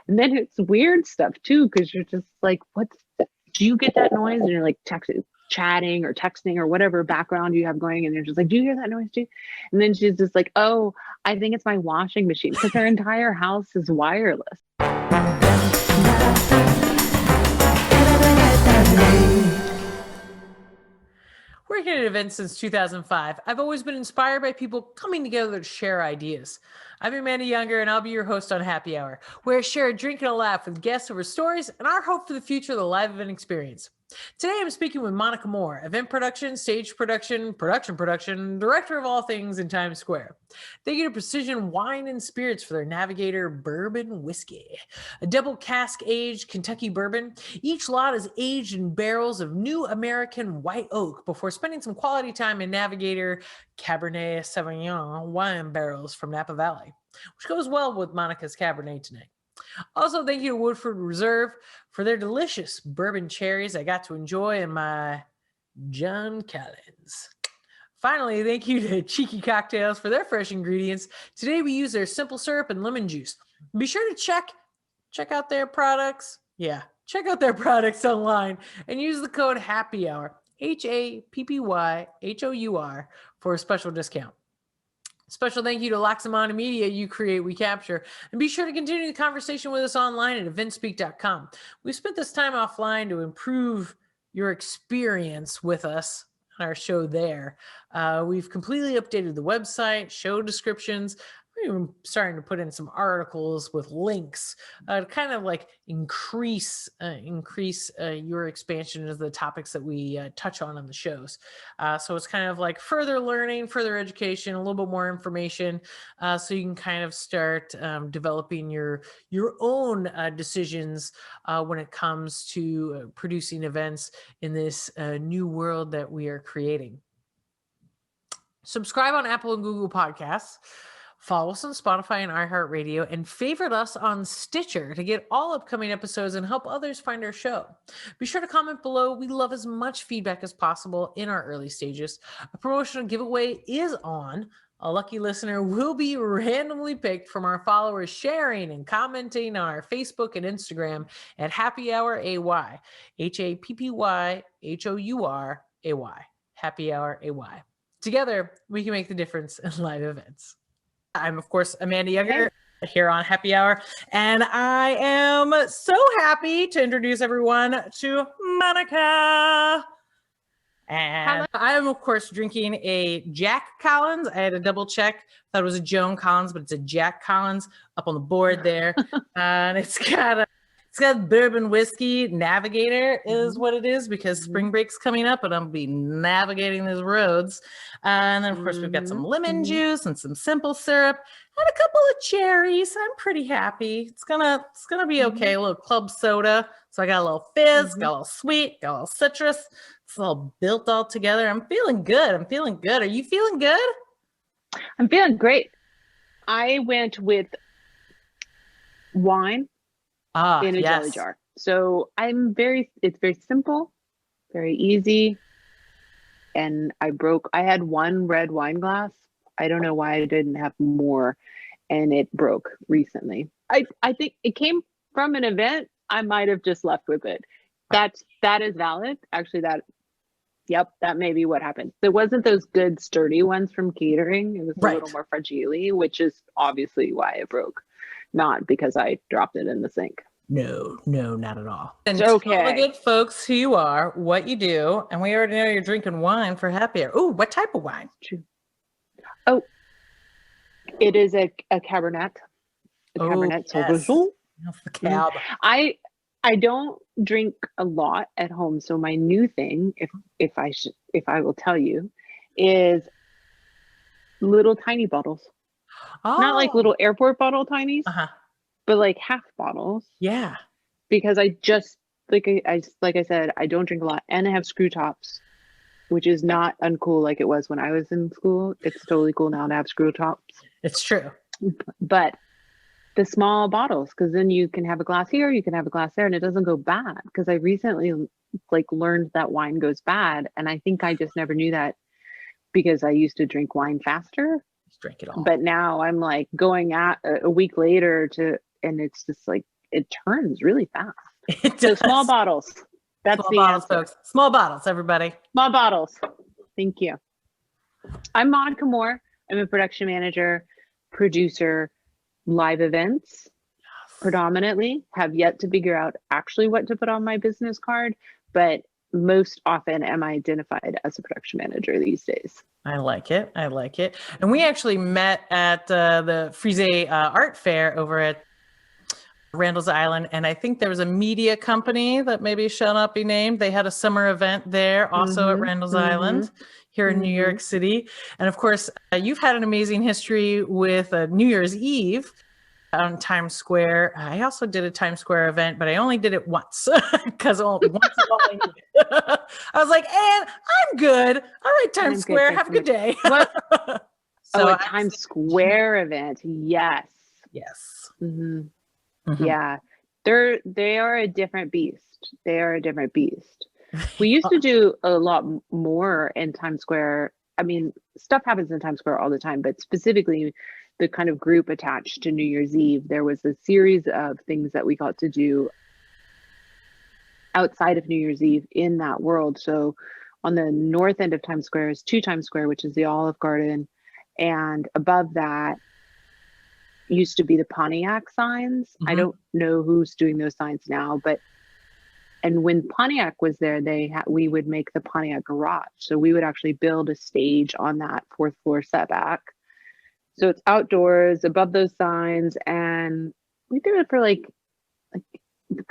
And then it's weird stuff too, because you're just like, what's that? Do you get that noise? And you're like chatting or texting or whatever background you have going, and you're just like, do you hear that noise too? And then she's just like, oh, I think it's my washing machine, because her entire house is wireless. Working at events since 2005, I've always been inspired by people coming together to share ideas. I'm Amanda Younger, and I'll be your host on Happy Hour, where I share a drink and a laugh with guests over stories and our hope for the future of the live event experience. Today, I'm speaking with Monica Moore, event production, stage production, director of all things in Times Square. They get a Precision Wine and Spirits for their Navigator Bourbon Whiskey, a double cask aged Kentucky bourbon. Each lot is aged in barrels of new American white oak before spending some quality time in Navigator Cabernet Sauvignon wine barrels from Napa Valley, which goes well with Monica's Cabernet tonight. Also, thank you to Woodford Reserve for their delicious bourbon cherries I got to enjoy in my John Collins. Finally, thank you to Cheeky Cocktails for their fresh ingredients. Today, we use their simple syrup and lemon juice. Be sure to check out their products. Yeah, check out their products online and use the code HAPPY HOUR, HAPPYHOUR, for a special discount. Special thank you to Laxamana Media. You create, we capture. And be sure to continue the conversation with us online at eventspeak.com. We spent this time offline to improve your experience with us on our show there. We've completely updated the website, show descriptions. We're even starting to put in some articles with links to kind of like increase your expansion of the topics that we touch on the shows. So it's kind of like further learning, further education, a little bit more information, so you can kind of start developing your own decisions when it comes to producing events in this new world that we are creating. Subscribe on Apple and Google Podcasts. Follow us on Spotify and iHeartRadio, and favorite us on Stitcher to get all upcoming episodes and help others find our show. Be sure to comment below. We love as much feedback as possible in our early stages. A promotional giveaway is on. A lucky listener will be randomly picked from our followers sharing and commenting on our Facebook and Instagram at Happy Hour AY, HAPPYHOUR Happy Hour AY. Together, we can make the difference in live events. I'm, of course, Amanda Younger here on Happy Hour, and I am so happy to introduce everyone to Monica. And I am, of course, drinking a Jack Collins. I had to double check. Thought it was a Joan Collins, but it's a Jack Collins up on the board there. And it's got bourbon whiskey. Navigator is what it is, because spring break's coming up and I'll be navigating these roads. And then, of course, we've got some lemon juice and some simple syrup and a couple of cherries. I'm pretty happy. It's gonna be okay. A little club soda. So I got a little fizz, got a little sweet, got a little citrus. It's all built all together. I'm feeling good. Are you feeling good? I'm feeling great. I went with wine in a jelly jar. So it's very simple, very easy. And I had one red wine glass. I don't know why I didn't have more, and it broke recently. I think it came from an event. I might have just left with it. That is valid. Actually, that may be what happened. It wasn't those good sturdy ones from catering. It was a little more fragile, which is obviously why it broke. Not because I dropped it in the sink. No, not at all. And tell the good folks who you are, what you do, and we already know you're drinking wine for Happy Hour. Oh, what type of wine? Oh, it is a Cabernet. Cabernet Sauvignon. The cab. I don't drink a lot at home, so my new thing, if I will tell you, is little tiny bottles. Not like little airport bottle tinies, but like half bottles. Yeah. Because I just like I said, I don't drink a lot, and I have screw tops, which is not uncool like it was when I was in school. It's totally cool now to have screw tops. It's true. But the small bottles, because then you can have a glass here, you can have a glass there, and it doesn't go bad. Because I recently learned that wine goes bad, and I think I just never knew that because I used to drink wine faster. Just drink it all. But now I'm like going at a week later and it's just like it turns really fast. It does. So small bottles. That's small the bottles, answer. folks. Small bottles, everybody. Small bottles. Thank you. I'm Monica Moore. I'm a production manager, producer, live events, predominantly. Have yet to figure out actually what to put on my business card, but most often am I identified as a production manager these days. I like it. I like it. And we actually met at the Frise Art Fair over at Randall's Island, and I think there was a media company that maybe shall not be named. They had a summer event there also at Randall's Island here in New York City. And of course, you've had an amazing history with New Year's Eve on Times Square. I also did a Times Square event, but I only did it once because once is all I needed. I was like, and I'm good. All right, Times Square, have a good day. What? So a Times Square event. Yes. Yes. Yeah, they are a different beast. They are a different beast. We used to do a lot more in Times Square. I mean, stuff happens in Times Square all the time, but specifically the kind of group attached to New Year's Eve, there was a series of things that we got to do outside of New Year's Eve in that world. So on the north end of Times Square is 2 Times Square, which is the Olive Garden. And above that used to be the Pontiac signs. I don't know who's doing those signs now, but and when Pontiac was there, we would make the Pontiac garage. So we would actually build a stage on that 4th floor setback. So it's outdoors above those signs, and we did it for like a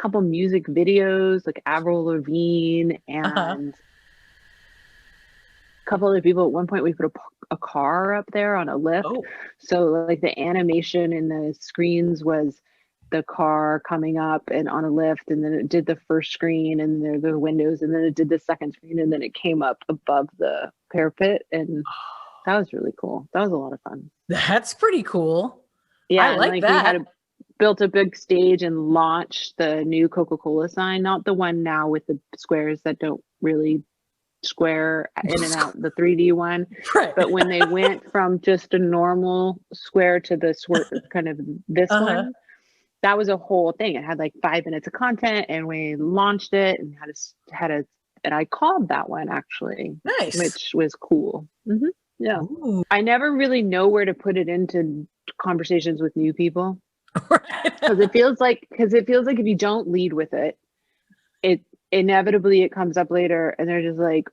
couple music videos, like Avril Lavigne and couple of people. At one point we put a car up there on a lift. So like the animation in the screens was the car coming up and on a lift, and then it did the first screen and there the windows, and then it did the second screen, and then it came up above the parapet, and that was really cool. That was a lot of fun. That's pretty cool. Yeah, I like that. We had built a big stage and launched the new Coca-Cola sign, not the one now with the squares that don't really square in and out, the 3D one, but when they went from just a normal square to the kind of this one, that was a whole thing. It had like 5 minutes of content, and we launched it and and I called that one actually, which was cool. Yeah. Ooh. I never really know where to put it into conversations with new people, because it feels like if you don't lead with it, inevitably it comes up later, and they're just like,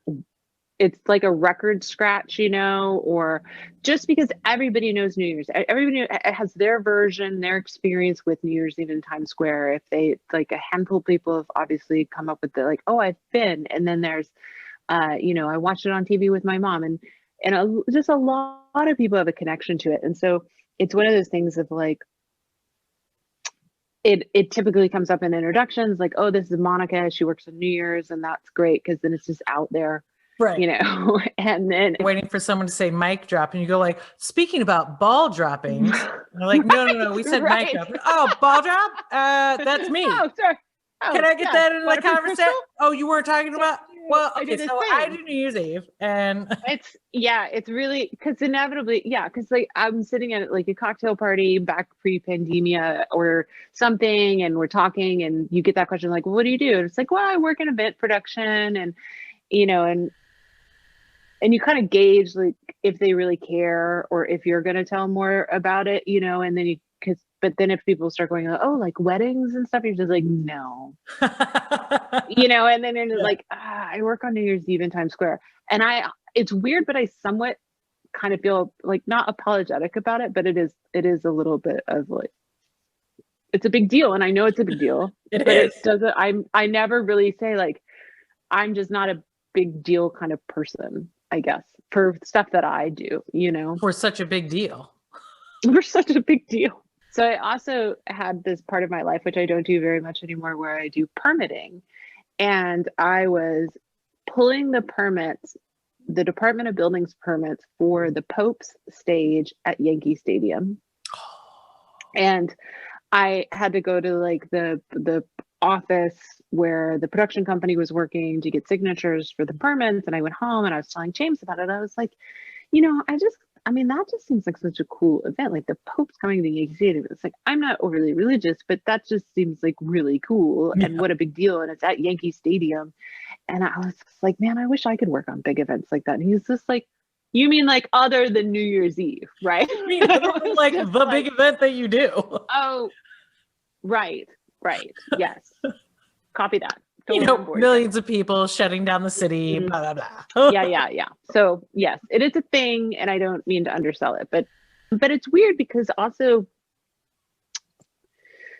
it's like a record scratch, or just because everybody knows New Year's, everybody has their version, their experience with New Year's Eve in Times Square. If they like, a handful of people have obviously come up with the like, oh, I've been, and then there's I watched it on TV with my mom, and just a lot of people have a connection to it. And so it's one of those things of like, it typically comes up in introductions, like, oh, this is Monica, she works on New Year's, and that's great because then it's just out there, and then waiting for someone to say mic drop, and you go like, speaking about ball dropping, they're like, no, we said mic drop. Oh, ball drop? That's me. Oh, sorry. Can I get that into the conversation? Oh, you weren't talking about? Well, okay, so I do New Year's Eve, and it's really, because inevitably, because like I'm sitting at like a cocktail party back pre-pandemia or something, and we're talking, and you get that question like, well, what do you do? And it's like, well, I work in event production, and and you kind of gauge like if they really care or if you're going to tell more about it, and then but then if people start going, oh, like weddings and stuff, you're just like, no, and then it's like, I work on New Year's Eve in Times Square. And it's weird, but I somewhat kind of feel like not apologetic about it, but it is a little bit of like, it's a big deal. And I know it's a big deal, it doesn't, I never really say like, I'm just not a big deal kind of person, I guess, for stuff that I do, We're such a big deal. We're such a big deal. So I also had this part of my life, which I don't do very much anymore, where I do permitting. And I was pulling the permits, the Department of Buildings permits for the Pope's stage at Yankee Stadium. And I had to go to like the office where the production company was working to get signatures for the permits. And I went home and I was telling James about it. I was like, I mean, that just seems like such a cool event. Like the Pope's coming to Yankee Stadium. It's like, I'm not overly religious, but that just seems like really cool. Yeah. And what a big deal. And it's at Yankee Stadium. And I was just like, man, I wish I could work on big events like that. And he's just like, you mean like other than New Year's Eve, right? I mean, like the big event that you do. Oh, right. Yes. Copy that. Totally millions of people shutting down the city, mm-hmm. blah, blah, blah. Yeah. So yes, it is a thing, and I don't mean to undersell it, but it's weird because also,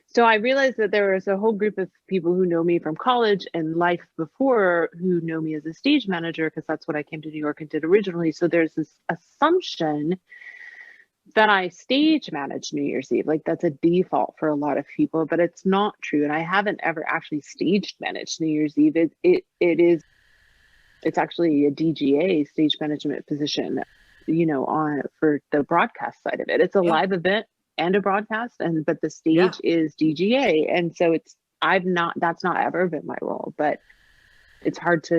so I realized that there was a whole group of people who know me from college and life before who know me as a stage manager, because that's what I came to New York and did originally. So there's this assumption that I stage manage New Year's Eve. Like that's a default for a lot of people, but it's not true. And I haven't ever actually stage managed New Year's Eve. It's actually a DGA, stage management position, for the broadcast side of it. It's a live event and a broadcast, but the stage is DGA. And so that's not ever been my role, but it's hard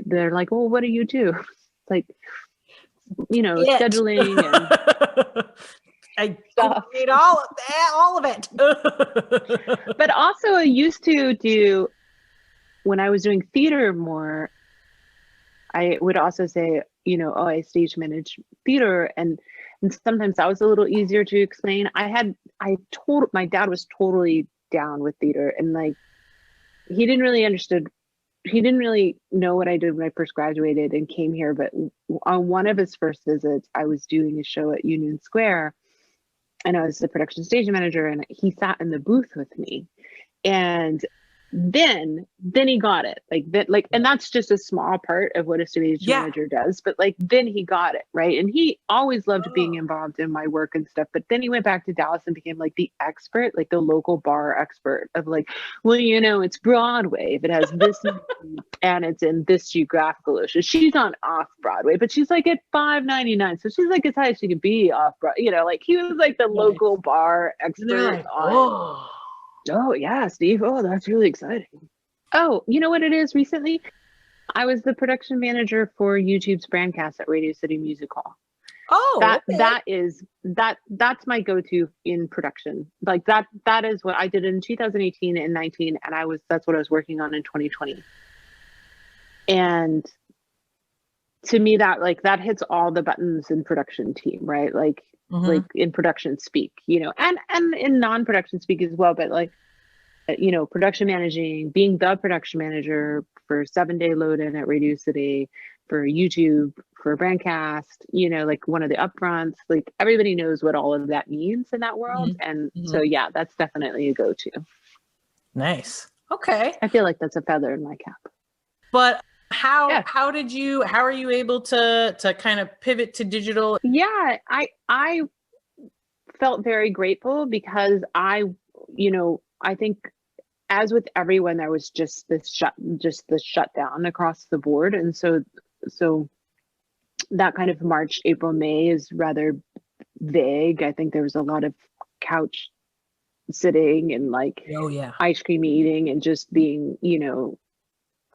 they're like, well, what do you do? It's like, scheduling and I coordinate all of it. But also I used to do, when I was doing theater more, I would also say, I stage manage theater, and sometimes that was a little easier to explain. My dad was totally down with theater, and like he didn't really know what I did when I first graduated and came here. But on one of his first visits, I was doing a show at Union Square, and I was the production stage manager, and he sat in the booth with me. And then he got it, and that's just a small part of what a stage manager does, but then he got it, right? And he always loved being involved in my work and stuff, but then he went back to Dallas and became like the expert, like the local bar expert of like, well, it's Broadway if it has this and it's in this geographical location. She's on off Broadway, but she's like at $5.99, so she's like as high as she could be off Broadway. Like he was like the local bar expert on. Oh yeah, Steve. Oh, that's really exciting. Oh, you know what it is recently? I was the production manager for YouTube's Brandcast at Radio City Music Hall. Oh, that's my go-to in production. Like that is what I did in 2018 and 19, and that's what I was working on in 2020. And to me, that hits all the buttons in production team, right? Like in production speak, and in non-production speak as well, but production managing, being the production manager for 7-day load-in at Radio City, for YouTube, for Brandcast, like one of the upfronts, like everybody knows what all of that means in that world. And so, yeah, that's definitely a go-to. Nice. Okay. I feel like that's a feather in my cap. But how are you able to kind of pivot to digital? Yeah, I felt very grateful because I think, as with everyone, there was just this shutdown across the board. And so that kind of March, April, May is rather vague. I think there was a lot of couch sitting and ice cream eating and just being,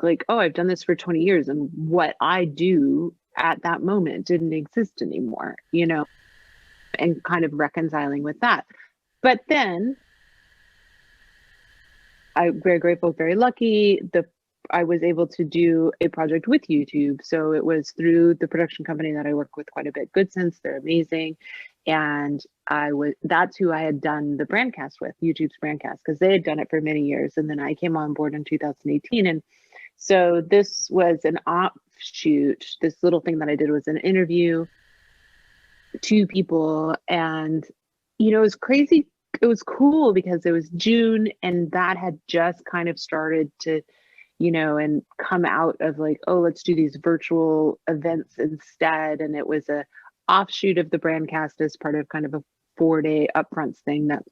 like, oh, I've done this for 20 years. And what I do at that moment didn't exist anymore, and kind of reconciling with that. But then I'm very grateful, very lucky. I was able to do a project with YouTube. So it was through the production company that I work with quite a bit, Good Sense. They're amazing. And that's who I had done the Brandcast with, YouTube's Brandcast, because they had done it for many years. And then I came on board in 2018. And so this was an offshoot. This little thing that I did was an interview, 2 people. And, it was crazy. It was cool because it was June and that had just kind of started to, and come out of like, oh, let's do these virtual events instead. And it was a offshoot of the Brandcast as part of kind of a 4-day upfronts thing that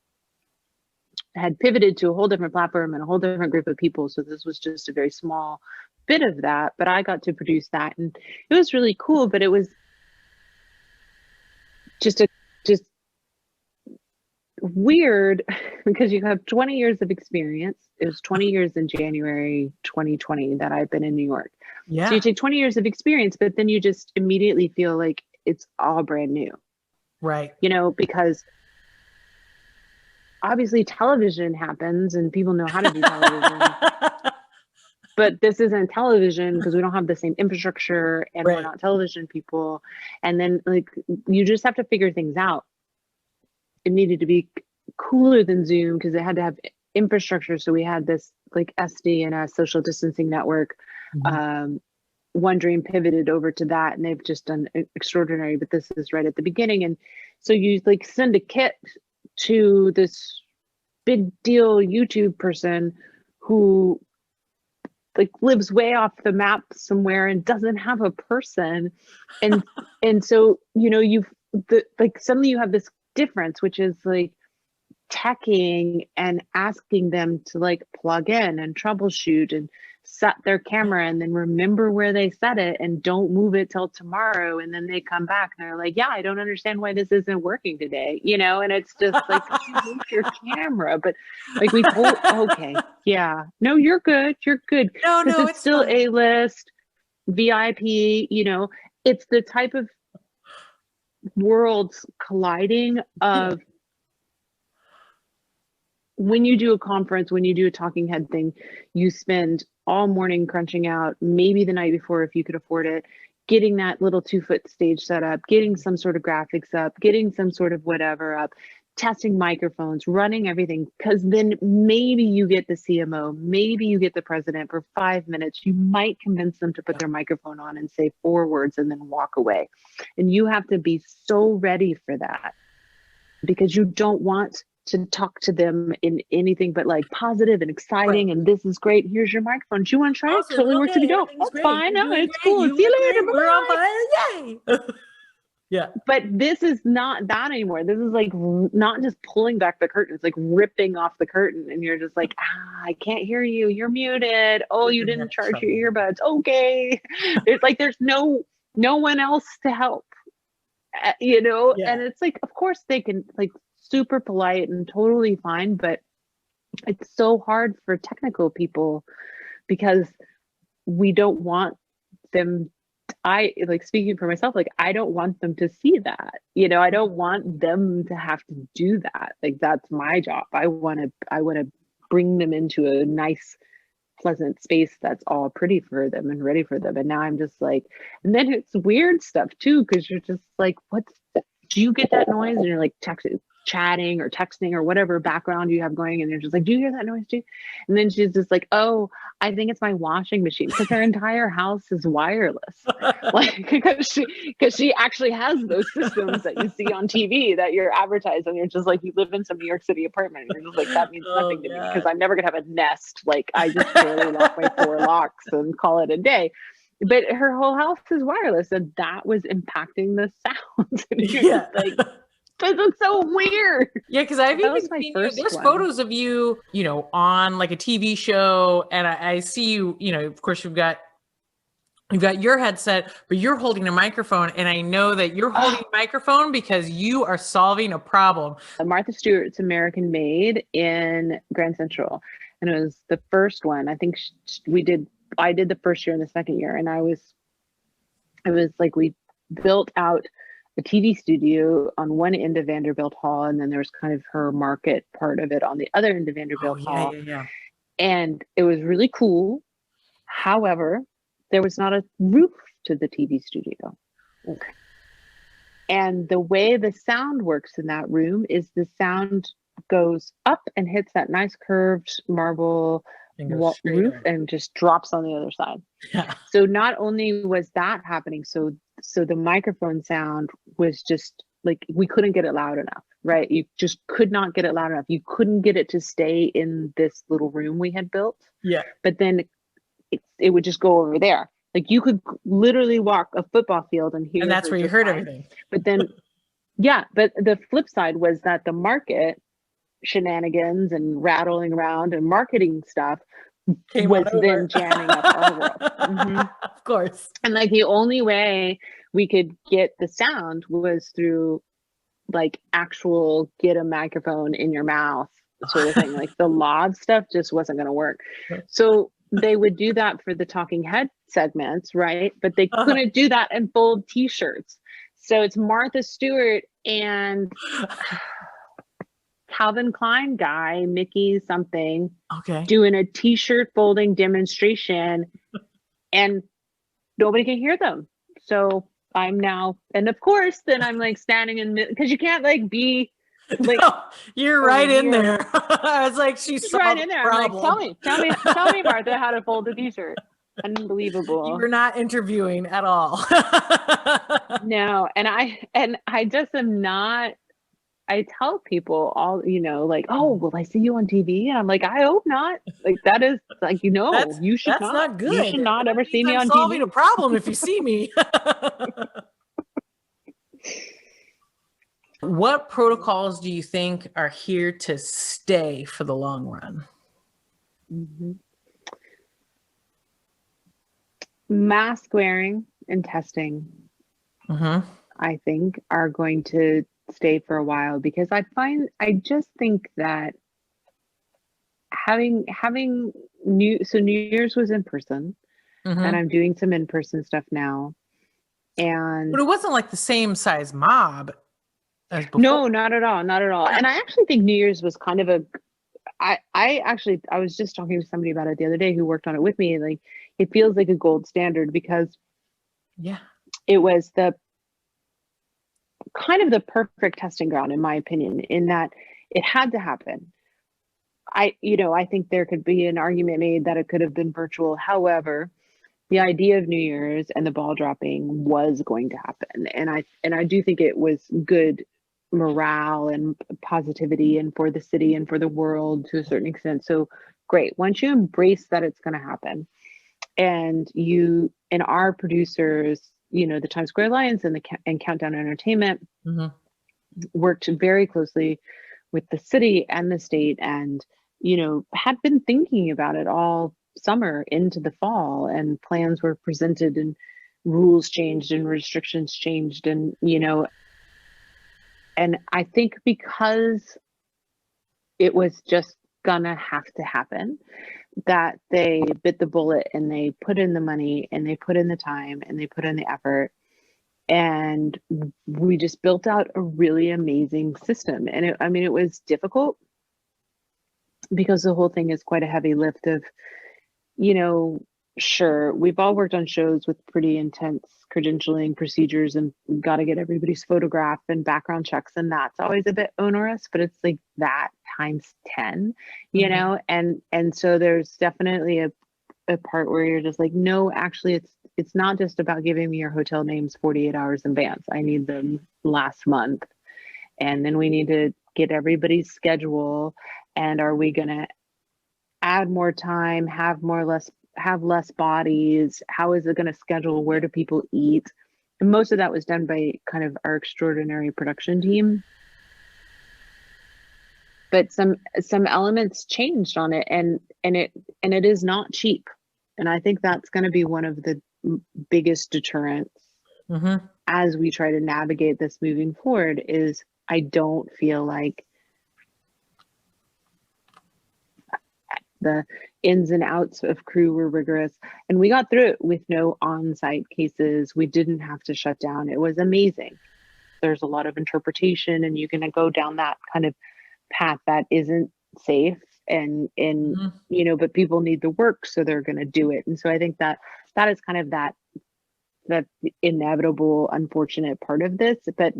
had pivoted to a whole different platform and a whole different group of people. So this was just a very small bit of that, but I got to produce that and it was really cool, but it was just weird because you have 20 years of experience. It was 20 years in January 2020 that I've been in New York. Yeah. So you take 20 years of experience, but then you just immediately feel like it's all brand new. Right. Because obviously television happens and people know how to do television. But this isn't television because we don't have the same infrastructure and we're Right. not television people. And then you just have to figure things out. It needed to be cooler than Zoom because it had to have infrastructure. So we had this SD and a social distancing network. Wondering pivoted over to that, and they've just done extraordinary, but this is right at the beginning. And so you send a kit to this big deal YouTube person who lives way off the map somewhere and doesn't have a person. And so suddenly you have this difference, which is teching and asking them to plug in and troubleshoot and set their camera and then remember where they set it and don't move it till tomorrow. And then they come back and they're like, yeah, I don't understand why this isn't working today, and it's just you move your camera. But we told, okay, yeah, no, you're good. No, it's still fine. A-list, VIP, it's the type of worlds colliding of when you do a conference, when you do a talking head thing, you spend all morning crunching out, maybe the night before if you could afford it, getting that little 2-foot stage set up, getting some sort of graphics up, getting some sort of whatever up, testing microphones, running everything, because then maybe you get the CMO, maybe you get the president for 5 minutes. You might convince them to put their microphone on and say 4 words and then walk away. And you have to be so ready for that because you don't want to talk to them in anything but positive and exciting. Right. And this is great. Here's your microphone. Do you want to try awesome. it? Totally works if you don't. That's great. Fine. No, it's great. Cool. See you later. We're on fire. Yay. Yeah. But this is not that anymore. This is not just pulling back the curtain. It's ripping off the curtain. And you're just I can't hear you. You're muted. Oh, you didn't charge your earbuds. Okay. There's no one else to help, Yeah. And it's of course they can super polite and totally fine, but it's so hard for technical people because we don't want them. I speaking for myself, I don't want them to see that, I don't want them to have to do that. That's my job. I want to bring them into a nice, pleasant space that's all pretty for them and ready for them. And now I'm just and then it's weird stuff too, because you're just what's that? Do you get that noise? And you're chatting or texting or whatever background you have going, and you're just do you hear that noise too? And then she's just oh, I think it's my washing machine, because her entire house is wireless. Because she actually has those systems that you see on TV that you're advertised, and you're just you live in some New York City apartment, and you're just that means nothing to me because I'm never gonna have a Nest. I just barely lock my 4 locks and call it a day. But her whole house is wireless, and that was impacting the sounds. And you're because it's so weird. Yeah, because I've even seen there's photos of you, on a TV show, and I see you, of course you've got your headset, but you're holding a microphone, and I know that you're holding a microphone because you are solving a problem. Martha Stewart's American Made in Grand Central, and it was the first one. I think I did the first year and the second year, and we built out a TV studio on one end of Vanderbilt Hall, and then there was kind of her market part of it on the other end of Vanderbilt Hall. Yeah. And it was really cool. However, there was not a roof to the TV studio. Okay. And the way the sound works in that room is the sound goes up and hits that nice curved marble roof and just drops on the other side. Yeah. So not only was that happening, so the microphone sound was just we couldn't get it loud enough, right? You just could not get it loud enough. You couldn't get it to stay in this little room we had built. Yeah. But then it would just go over there. You could literally walk a football field and hear. And that's where you heard everything. But then, yeah, but the flip side was that the market shenanigans and rattling around and marketing stuff was then jamming up our world. Mm-hmm. Of course. And the only way we could get the sound was through actual get a microphone in your mouth sort of thing. The laud stuff just wasn't going to work. So they would do that for the talking head segments, right? But they couldn't do that in bold t-shirts. So it's Martha Stewart and Calvin Klein guy, Mickey something, doing a t-shirt folding demonstration, and nobody can hear them. So I'm now, and of course, then I'm like standing in, because you can't like be like, no, you're right in there. I was like, she's right in there. I'm like, tell me, Martha, how to fold a t-shirt. Unbelievable. You were not interviewing at all. No, and I just am not. I tell people all, like, oh, will I see you on TV? And I'm like, I hope not. Like, that is like, you should that's not good. You should not ever see me on solving TV. a problem if you see me. What protocols do you think are here to stay for the long run? Mm-hmm. Mask wearing and testing, I think, are going to stay for a while, because I just think that having New Year's was in person, and I'm doing some in-person stuff now. And but it wasn't like the same size mob as before. No, not at all. Not at all. And I actually think New Year's was kind of I was just talking to somebody about it the other day who worked on it with me. Like, it feels like a gold standard, because it was the kind of the perfect testing ground, in my opinion, in that it had to happen. I think there could be an argument made that it could have been virtual. However, the idea of New Year's and the ball dropping was going to happen. And I do think it was good morale and positivity, and for the city and for the world to a certain extent. So great. Once you embrace that it's going to happen, and you and our producers, the Times Square Alliance and Countdown Entertainment worked very closely with the city and the state, and had been thinking about it all summer into the fall, and plans were presented, and rules changed and restrictions changed, and and I think because it was just gonna have to happen, that they bit the bullet, and they put in the money, and they put in the time, and they put in the effort, and we just built out a really amazing system. And it was difficult, because the whole thing is quite a heavy lift of, sure, we've all worked on shows with pretty intense credentialing procedures, and got to get everybody's photograph and background checks, and that's always a bit onerous, but it's like that times 10, and so there's definitely a part where you're just like, no, actually, it's not just about giving me your hotel names 48 hours in advance. I need them last month, and then we need to get everybody's schedule, and are we going to add more time, have less bodies? How is it going to schedule? Where do people eat? And most of that was done by kind of our extraordinary production team. But some elements changed on it, and it is not cheap. And I think that's going to be one of the biggest deterrents as we try to navigate this moving forward. Is I don't feel like the ins and outs of crew were rigorous, and we got through it with no on-site cases. We didn't have to shut down. It was amazing. There's a lot of interpretation, and you're going to go down that kind of path that isn't safe, and but people need the work, so they're going to do it. And so I think that is kind of that inevitable, unfortunate part of this. But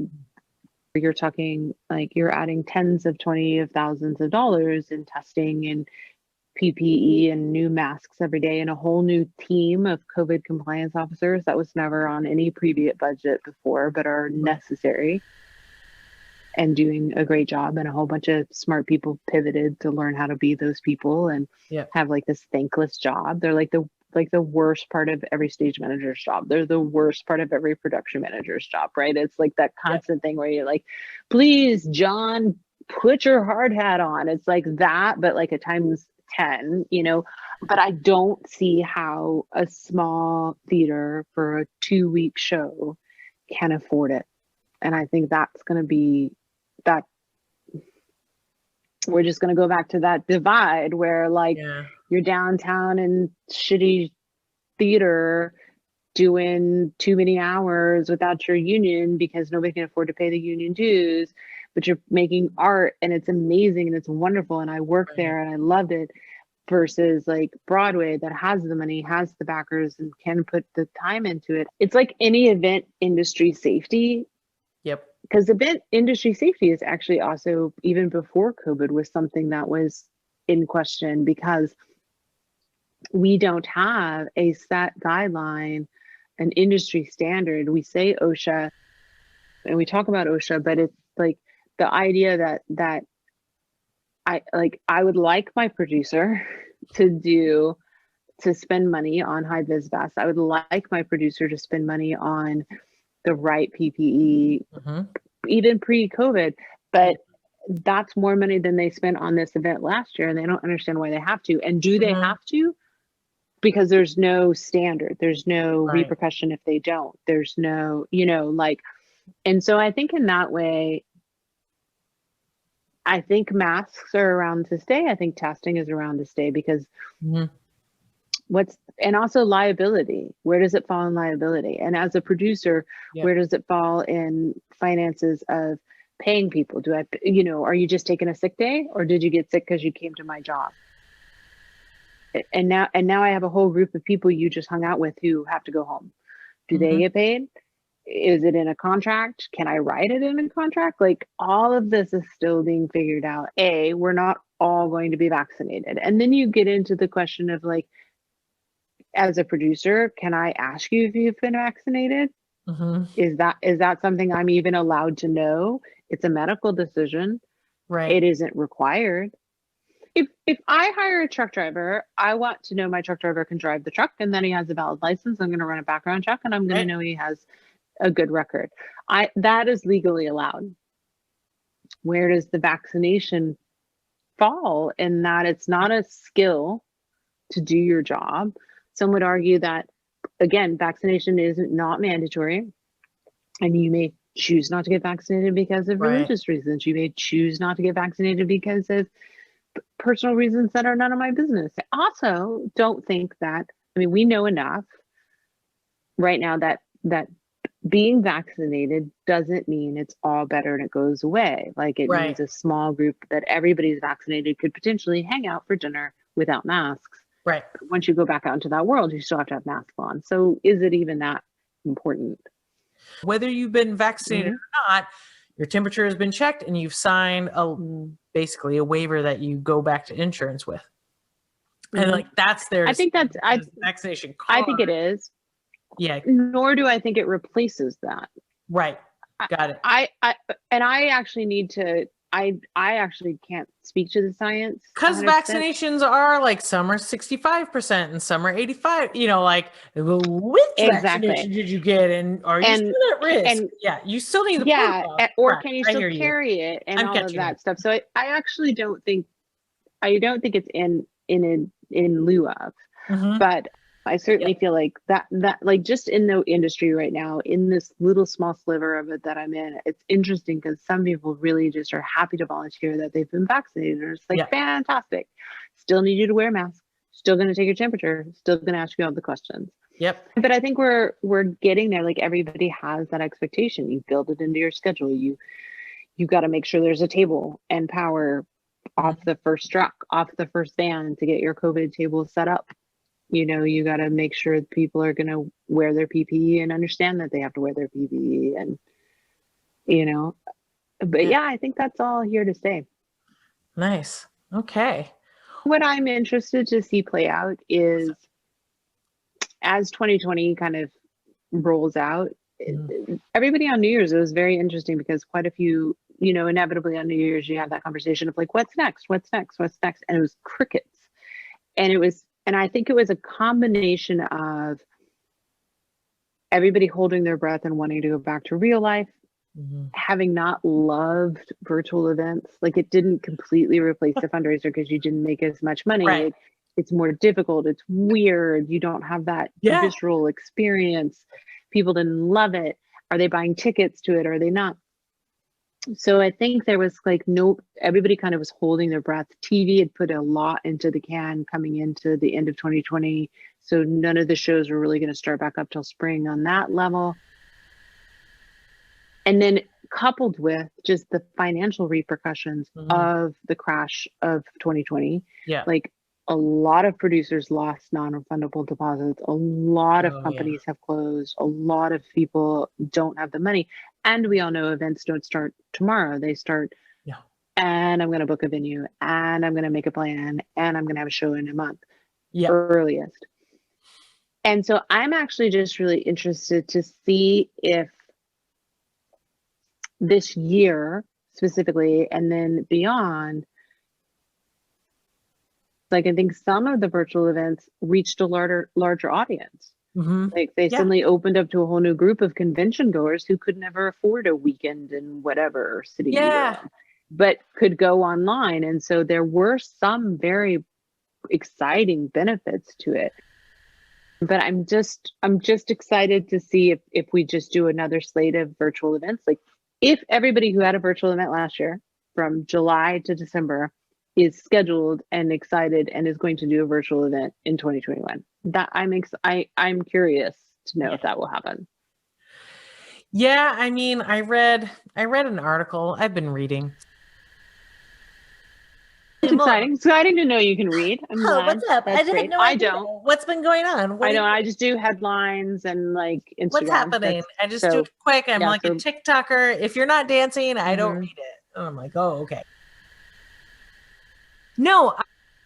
you're talking like you're adding tens of thousands of dollars in testing and PPE and new masks every day, and a whole new team of COVID compliance officers that was never on any previous budget before, but are necessary and doing a great job. And a whole bunch of smart people pivoted to learn how to be those people and have like this thankless job. They're like the worst part of every stage manager's job. They're the worst part of every production manager's job, right? It's like that constant thing where you're like, please, John, put your hard hat on. It's like that, but like a times 10, but I don't see how a small theater for a 2-week show can afford it. And I think that's going to be that we're just going to go back to that divide where like you're downtown in shitty theater doing too many hours without your union because nobody can afford to pay the union dues, but you're making art and it's amazing and it's wonderful and I worked there and I loved it, versus like Broadway that has the money, has the backers, and can put the time into it. It's like any event industry safety. Yep. Because event industry safety is actually also, even before COVID, was something that was in question because we don't have a set guideline, an industry standard. We say OSHA and we talk about OSHA, but it's like the idea that I would like my producer to spend money on high vis vests. I would like my producer to spend money on the right PPE, even pre-COVID, but that's more money than they spent on this event last year, and they don't understand why they have to. And do they have to? Because there's no standard, there's no repercussion if they don't. There's no, and so I think in that way, I think masks are around to stay. I think testing is around to stay because and also liability. Where does it fall in liability? And as a producer, where does it fall in finances of paying people? Are you just taking a sick day, or did you get sick because you came to my job? And now I have a whole group of people you just hung out with who have to go home. Do they get paid? Is it in a contract? Can I write it in a contract? Like, all of this is still being figured out. We're not all going to be vaccinated. And then you get into the question of like, as a producer, can I ask you if you've been vaccinated? Is that something I'm even allowed to know? It's a medical decision. Right. It isn't required. If I hire a truck driver, I want to know my truck driver can drive the truck and then he has a valid license. I'm going to run a background check and I'm going to know he has a good record. That is legally allowed. Where does the vaccination fall in that it's not a skill to do your job? Some would argue that, again, vaccination is not mandatory, and you may choose not to get vaccinated because of religious reasons. You may choose not to get vaccinated because of personal reasons that are none of my business. I also don't think that, we know enough right now that being vaccinated doesn't mean it's all better and it goes away. Like, it means a small group that everybody's vaccinated could potentially hang out for dinner without masks. Right. But once you go back out into that world, you still have to have masks on. So is it even that important? Whether you've been vaccinated or not, your temperature has been checked and you've signed basically a waiver that you go back to insurance with. And like, that's their vaccination card. I think it is. Yeah. Nor do I think it replaces that. Right. Got it. I actually need to, I actually can't speak to the science. Because vaccinations are like, some are 65% and some are 85, like, which vaccination did you get? And are you still at risk? You still need the protocol. Or can you still carry it and all of that stuff. So I actually don't think it's in lieu of, but I certainly feel like that like, just in the industry right now, in this little small sliver of it that I'm in, it's interesting because some people really just are happy to volunteer that they've been vaccinated. And it's like, fantastic. Still need you to wear a mask. Still going to take your temperature. Still going to ask you all the questions. Yep. But I think we're getting there. Like, everybody has that expectation. You build it into your schedule. You got to make sure there's a table and power off the first truck, off the first van to get your COVID table set up. You got to make sure people are going to wear their PPE and understand that they have to wear their PPE, and, but I think that's all here to stay. Nice. Okay. What I'm interested to see play out is, as 2020 kind of rolls out, everybody on New Year's, it was very interesting because quite a few, inevitably on New Year's, you have that conversation of like, what's next? What's next? What's next? And it was crickets. And I think it was a combination of everybody holding their breath and wanting to go back to real life, having not loved virtual events. Like, it didn't completely replace the fundraiser because you didn't make as much money. It's more difficult. It's weird. You don't have that visceral experience. People didn't love it. Are they buying tickets to it? Are they not? So I think there was like everybody kind of was holding their breath. TV had put a lot into the can coming into the end of 2020. So none of the shows were really going to start back up till spring on that level. And then coupled with just the financial repercussions of the crash of 2020, like a lot of producers lost non-refundable deposits. A lot of companies have closed. A lot of people don't have the money. And we all know events don't start tomorrow. They start, and I'm going to book a venue, and I'm going to make a plan, and I'm going to have a show in a month, earliest. And so I'm actually just really interested to see if this year specifically, and then beyond, like I think some of the virtual events reached a larger audience. Like they suddenly opened up to a whole new group of convention goers who could never afford a weekend in whatever city you were in, but could go online. And so there were some very exciting benefits to it. But I'm just excited to see if we just do another slate of virtual events. Like if everybody who had a virtual event last year from July to December is scheduled and excited and is going to do a virtual event in 2021, that I'm curious to know if that will happen. Yeah, I mean, I read an article. I've been reading. It's exciting. It's exciting to know you can read. I'm glad. What's up? That's I great. no I idea. don't. What's been going on? I don't. I just do headlines and like Instagram. What's happening? I just do it quick. I'm like a TikToker. If you're not dancing, I don't read it. And I'm like, oh, okay. No,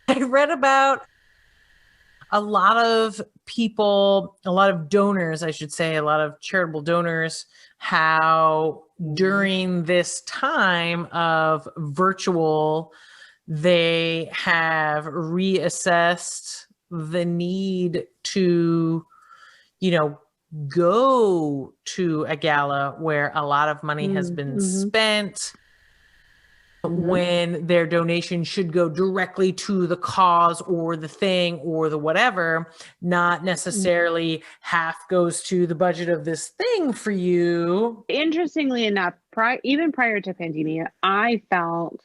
I read about a lot of people, a lot of donors, I should say, a lot of charitable donors, how during this time of virtual, they have reassessed the need to, go to a gala where a lot of money has been spent, when their donation should go directly to the cause or the thing or the whatever, not necessarily half goes to the budget of this thing for you. Interestingly enough, even prior to pandemia, I felt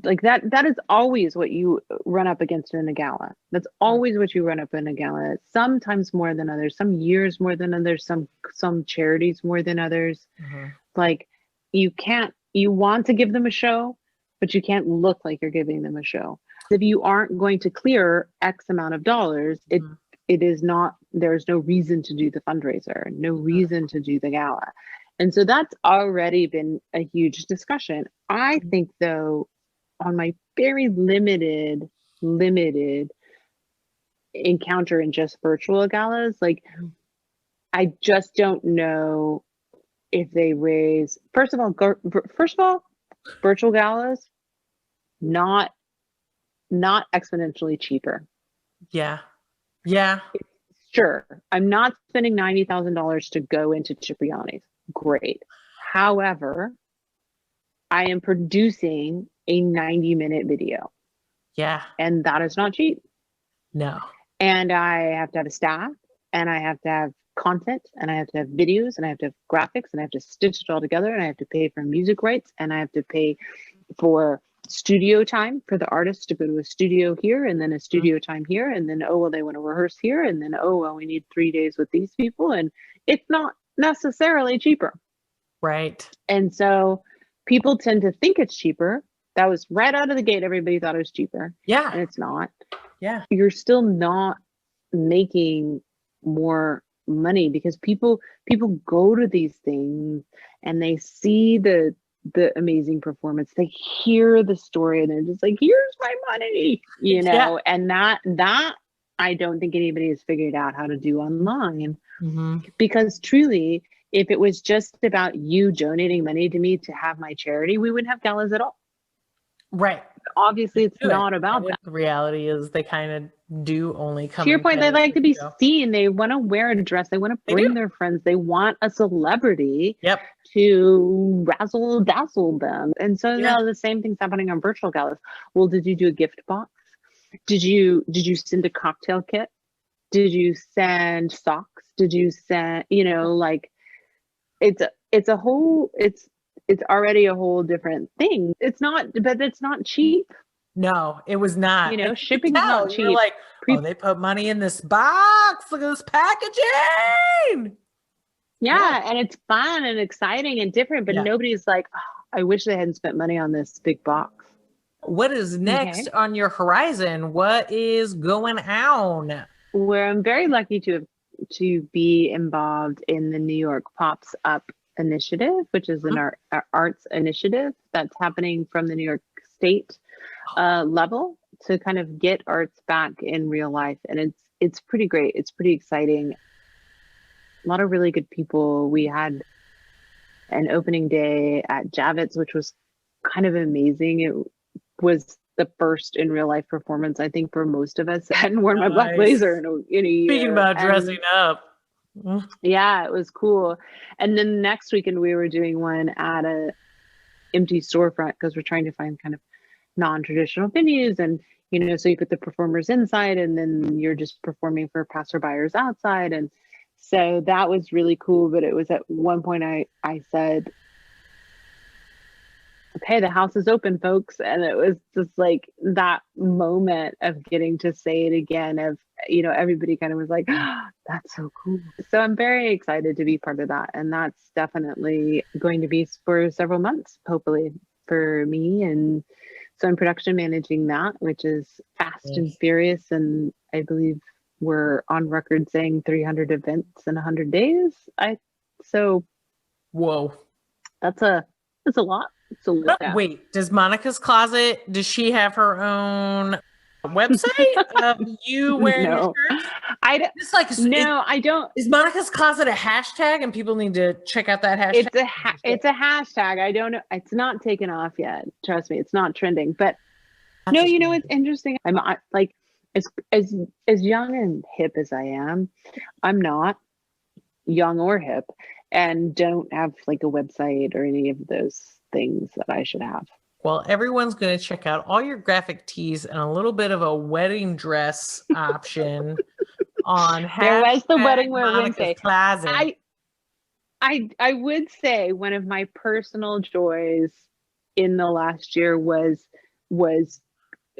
like that is always what you run up against in a gala. That's always what you run up in a gala. Sometimes more than others, some years more than others, some charities more than others. Like you want to give them a show, but you can't look like you're giving them a show. If you aren't going to clear X amount of dollars, it is not, there's no reason to do the fundraiser, no reason to do the gala. And so that's already been a huge discussion. I think though, on my very limited encounter in just virtual galas, like I just don't know if they raise, first of all, virtual galas, not exponentially cheaper. Yeah. Sure, I'm not spending $90,000 to go into Cipriani's. Great. However, I am producing a 90-minute video. Yeah. And that is not cheap. No. And I have to have a staff, and I have to have content, and I have to have videos, and I have to have graphics, and I have to stitch it all together, and I have to pay for music rights, and I have to pay for studio time for the artists to go to a studio here, and then a studio time here, and then, oh, well, they want to rehearse here, and then, oh, well, we need 3 days with these people, and it's not necessarily cheaper. Right. And so people tend to think it's cheaper. That was right out of the gate. Everybody thought it was cheaper. Yeah. And it's not. Yeah. You're still not making more money because people go to these things and they see the amazing performance. They hear the story and they're just like, here's my money, and that I don't think anybody has figured out how to do online. Because truly, if it was just about you donating money to me to have my charity, we wouldn't have galas at all. Right. Obviously, it's not about that. The reality is they kind of do only come. To your point, they like to be seen. They want to wear a dress. They want to bring their friends. They want a celebrity to razzle dazzle them. And so now the same thing's happening on virtual galas. Well, did you do a gift box? Did you send a cocktail kit? Did you send socks? Did you send, like it's it's already a whole different thing. It's not, but it's not cheap. No, it was not. Shipping is not cheap. You're like, oh, they put money in this box. Look at this packaging. Yeah, and it's fun and exciting and different, but nobody's like, oh, I wish they hadn't spent money on this big box. What is next on your horizon? What is going on? Where I'm very lucky to be involved in the New York Pops Up initiative, which is an arts initiative that's happening from the New York State level to kind of get arts back in real life. And it's pretty great. It's pretty exciting. A lot of really good people. We had an opening day at Javits, which was kind of amazing. It was the first in real life performance, I think, for most of us. I hadn't worn my black blazer in a year. Speaking about dressing up. Yeah, it was cool. And then next weekend we were doing one at a empty storefront because we're trying to find kind of non-traditional venues, and so you put the performers inside and then you're just performing for passerbyers outside. And so that was really cool. But it was at one point I said, okay, the house is open, folks. And it was just like that moment of getting to say it again, of everybody kind of was like, oh, that's so cool. So I'm very excited to be part of that. And that's definitely going to be for several months, hopefully, for me. And so I'm production managing that, which is fast and furious. And I believe we're on record saying 300 events in 100 days. Whoa. That's a lot. It's a lot. Wait, does Monica's Closet, does she have her own website of you wearing your shirt? I don't. Is Monica's Closet a hashtag and people need to check out that hashtag? It's a hashtag. I don't know. It's not taken off yet. Trust me, it's not trending. But no, it's interesting. I'm like as young and hip as I am, I'm not young or hip and don't have like a website or any of those things that I should have. Well, everyone's going to check out all your graphic tees and a little bit of a wedding dress option on There was the wedding wear Wednesday. Closet. I would say one of my personal joys in the last year was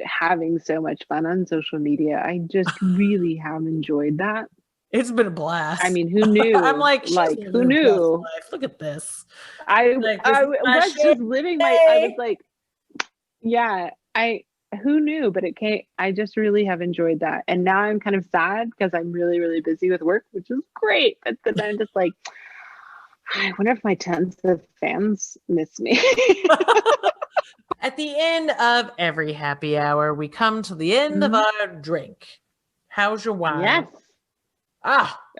having so much fun on social media. I just really have enjoyed that. It's been a blast. I mean, who knew? I'm like who knew? Look at this. I was just living I was like, yeah, who knew? But it came. I just really have enjoyed that. And now I'm kind of sad because I'm really, really busy with work, which is great. But then I'm just like, I wonder if my tons of fans miss me. At the end of every happy hour, we come to the end of our drink. How's your wine? Yes.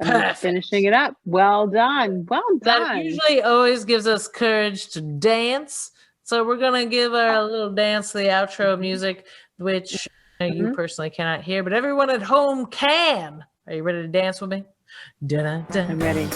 Perfect. Finishing it up. Well done. Well done. That usually always gives us courage to dance. So we're going to give our little dance to the outro music, which you personally cannot hear, but everyone at home can. Are you ready to dance with me? I'm ready.